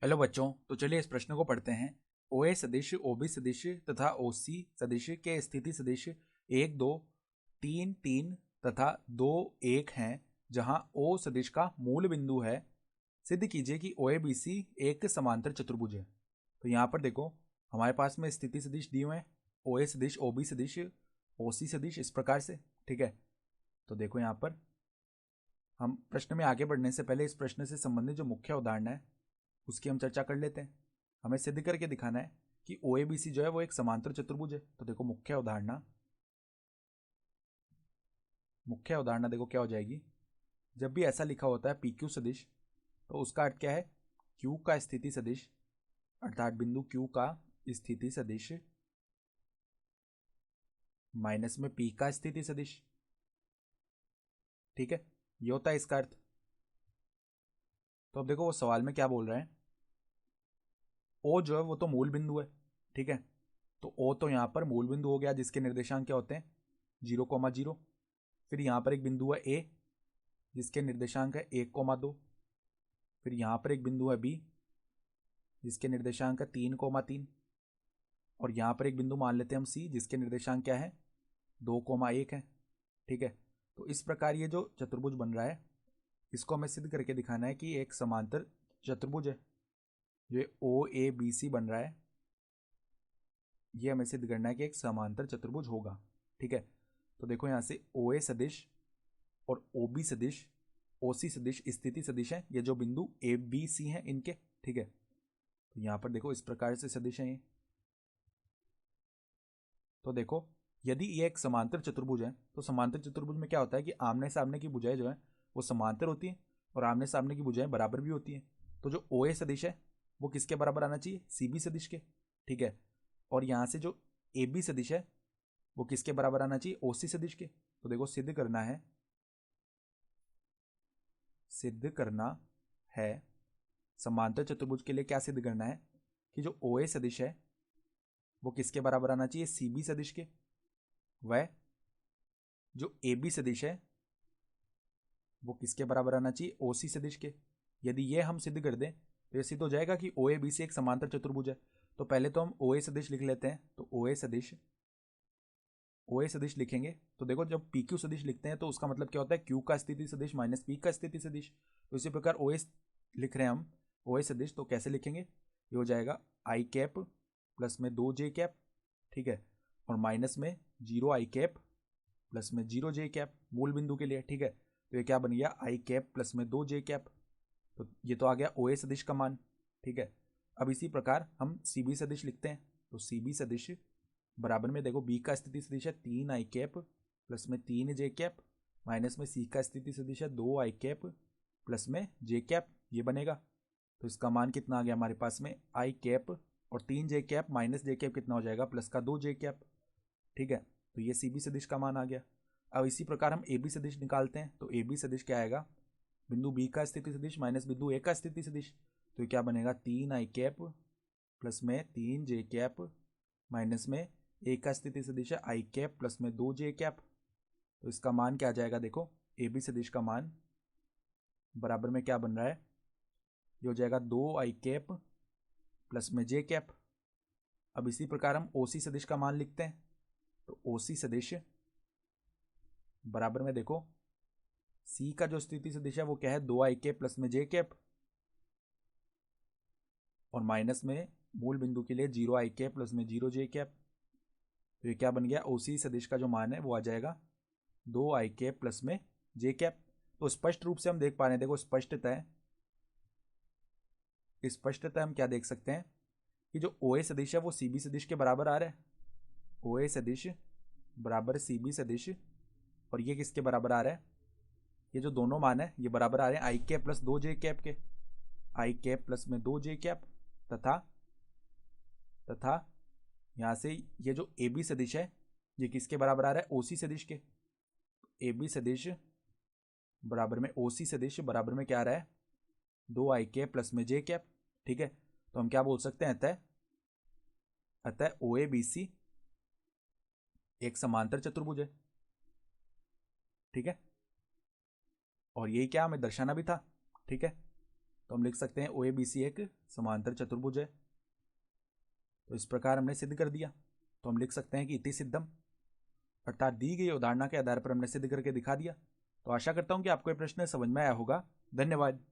Hello बच्चों, तो चलिए इस प्रश्न को पढ़ते हैं। ओ ए सदिश, ओ बी सदिश तथा ओ सी सदिश के स्थिति सदिश 1 2 3 3 तथा 2 1 हैं, जहां ओ सदिश का मूल बिंदु है। सिद्ध कीजिए कि ओ ए बी सी एक समांतर चतुर्भुज है। तो यहाँ पर देखो, हमारे पास में स्थिति सदिश दिए हुए हैं, ओ ए सदिश, ओ बी सदिश, ओ सी सदिश, इस प्रकार से। ठीक है, तो देखो यहाँ पर हम प्रश्न में आगे बढ़ने से पहले इस प्रश्न से संबंधित जो मुख्य उदाहरण है उसकी हम चर्चा कर लेते हैं। हमें सिद्ध करके दिखाना है कि ओ ए बी सी जो है वो एक समांतर चतुर्भुज है। तो देखो मुख्य अवधारणा देखो क्या हो जाएगी। जब भी ऐसा लिखा होता है पी क्यू सदिश, तो उसका अर्थ क्या है, क्यू का स्थिति सदिश, अर्थात बिंदु क्यू का स्थिति सदिश माइनस में पी का स्थिति सदिश। ठीक है, ये होता है इसका अर्थ। तो अब देखो वो सवाल में क्या बोल रहे हैं, ओ जो है वो तो मूल बिंदु है। ठीक है, तो ओ तो यहाँ पर मूल बिंदु हो गया, जिसके निर्देशांक क्या होते हैं 0,0। फिर यहाँ पर एक बिंदु है ए, जिसके निर्देशांक है 1,2। फिर यहाँ पर एक बिंदु है बी, जिसके निर्देशांक है 3,3। और यहाँ पर एक बिंदु मान लेते हैं हम सी, जिसके निर्देशांक क्या है 2,1 है। ठीक है, तो इस प्रकार ये जो चतुर्भुज बन रहा है, इसको हमें सिद्ध करके दिखाना है कि एक समांतर चतुर्भुज है। जो ओ ए बी सी बन रहा है, ये हमें सिद्ध करना है कि एक समांतर चतुर्भुज होगा। ठीक है, तो देखो यहाँ से ओ ए सदिश और ओ बी सदिश, ओ सी सदिश स्थिति सदिश है, ये जो बिंदु ए बी सी हैं इनके। ठीक है, तो यहाँ पर देखो इस प्रकार से सदिश है ये। तो देखो, यदि ये एक समांतर चतुर्भुज है, तो समांतर चतुर्भुज में क्या होता है कि आमने सामने की भुजाएं जो है वो समांतर होती हैं और आमने सामने की भुजाएं बराबर भी होती हैं। तो जो ओ ए सदिश है वो किसके बराबर आना चाहिए, सी बी सदिश के। ठीक है, और यहाँ से जो ए बी सदिश है वो किसके बराबर आना चाहिए, ओ सी सदिश के। तो देखो सिद्ध करना है समांतर चतुर्भुज के लिए क्या सिद्ध करना है कि जो ओ ए सदिश है वो किसके बराबर आना चाहिए, सी बी सदिश के। वह जो ए बी सदिश है वो किसके बराबर आना चाहिए, ओ सी सदिश के। यदि ये हम सिद्ध कर दें तो ये सिद्ध हो जाएगा कि ओ ए बी सी एक समांतर चतुर्भुज है। तो पहले तो हम ओ ए सदिश लिख लेते हैं। तो ओ ए सदिश लिखेंगे, तो देखो जब पी क्यू सदिश लिखते हैं तो उसका मतलब क्या होता है, क्यू का स्थिति सदिश माइनस पी का स्थिति सदिश। तो इसी प्रकार ओ ए लिख रहे हैं हम, ओ ए सदिश, तो कैसे लिखेंगे, ये हो जाएगा आई कैप प्लस में 2 j कैप। ठीक है, और माइनस में 0 i कैप प्लस में 0 j कैप मूल बिंदु के लिए। ठीक है, तो ये क्या बन गया, आई कैप प्लस में 2 j कैप। तो ये तो आ गया ओ ए सदिश का मान। ठीक है, अब इसी प्रकार हम सी बी सदिश लिखते हैं। तो सी बी सदिश बराबर में देखो बी का स्थिति सदिश है 3 i कैप प्लस में 3 j कैप, माइनस में सी का स्थिति सदिश है 2 i कैप प्लस में j कैप, ये बनेगा। तो इसका मान कितना आ गया हमारे पास में, आई कैप और 3 j cap minus j cap कितना हो जाएगा, प्लस का 2 j कैप। ठीक है, तो ये सी बी सदिश का मान आ गया। अब इसी प्रकार हम ए बी सदिश निकालते हैं। तो ए बी सदिश क्या आएगा, बिंदु बी का स्थिति सदिश माइनस बिंदु ए का स्थिति सदिश। तो क्या बनेगा, 3 i कैप प्लस में 3 j कैप माइनस में ए का स्थिति सदिश है आई कैप प्लस में 2 j कैप। तो इसका मान क्या आ जाएगा, देखो ए बी सदिश का मान बराबर में क्या बन रहा है, ये हो जाएगा 2 i कैप प्लस में j कैप। अब इसी प्रकार हम ओ सी सदिश का मान लिखते हैं। तो ओ सी सदिश बराबर में देखो सी का जो स्थिति सदिश है वो क्या है, 2 i कैप प्लस में j कैप, और माइनस में मूल बिंदु के लिए 0 i कैप प्लस में 0 j कैप। तो ये क्या बन गया, ओ सी सदिश का जो मान है वो आ जाएगा 2 i कैप प्लस में j कैप। तो स्पष्ट रूप से हम देख पा रहे हैं, देखो स्पष्टतः हम क्या देख सकते हैं कि जो ओ ए सदिश है वो सी बी सदिश के बराबर आ रहा है। ओ ए सदिश बराबर सी बी सदिश, और ये किसके बराबर आ रहा है, ये जो दोनों मान है ये बराबर आ रहे हैं आई कैप प्लस 2 j कैप के। आई कैप प्लस में 2 j कैप तथा तथा यहाँ से ये जो ए बी सदिश है ये किसके बराबर आ रहा है, ओ सी सदिश के। ए बी सदिश बराबर में ओ सी सदिश बराबर में क्या आ रहा है, 2 i कैप प्लस में j कैप। ठीक है, तो हम क्या बोल सकते हैं, अतः ओ ए बी सी एक समांतर चतुर्भुज है। ठीक है, और यही क्या हमें दर्शाना भी था। ठीक है, तो हम लिख सकते हैं ओ ए बी सी एक समांतर चतुर्भुज है। तो इस प्रकार हमने सिद्ध कर दिया। तो हम लिख सकते हैं कि इति सिद्धम, अर्थात दी गई उदाहरणा के आधार पर हमने सिद्ध करके दिखा दिया। तो आशा करता हूं कि आपको ये प्रश्न समझ में आया होगा। धन्यवाद।